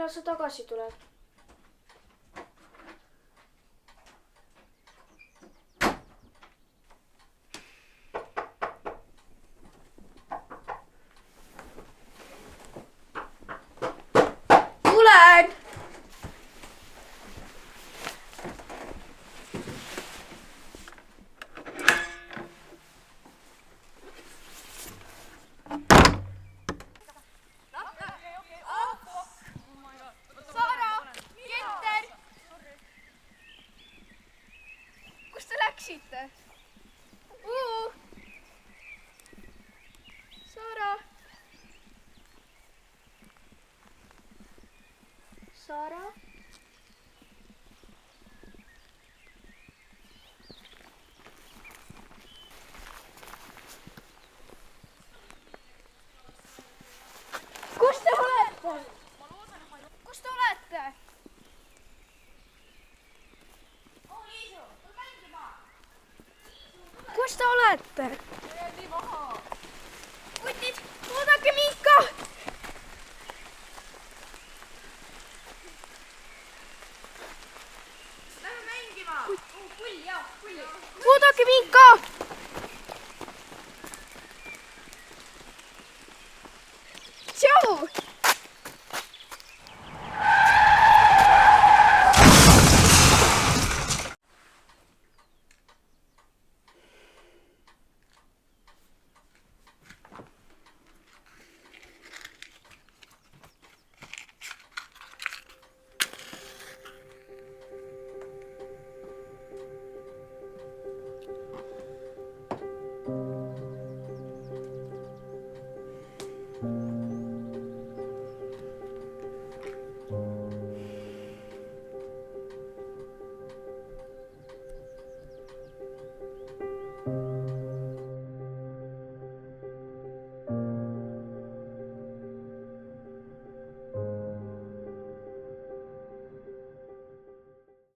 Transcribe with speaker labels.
Speaker 1: millal sa tagasi tuled? Tulen!
Speaker 2: Kus te läksite? Sara.
Speaker 1: Sara?
Speaker 2: Kus te olete? Kus te olete? Kus te olete? Kutid, oodake Miika!
Speaker 3: Lähme mängima! Pull, jah, pulli!
Speaker 2: Oodake Miika! Tšau!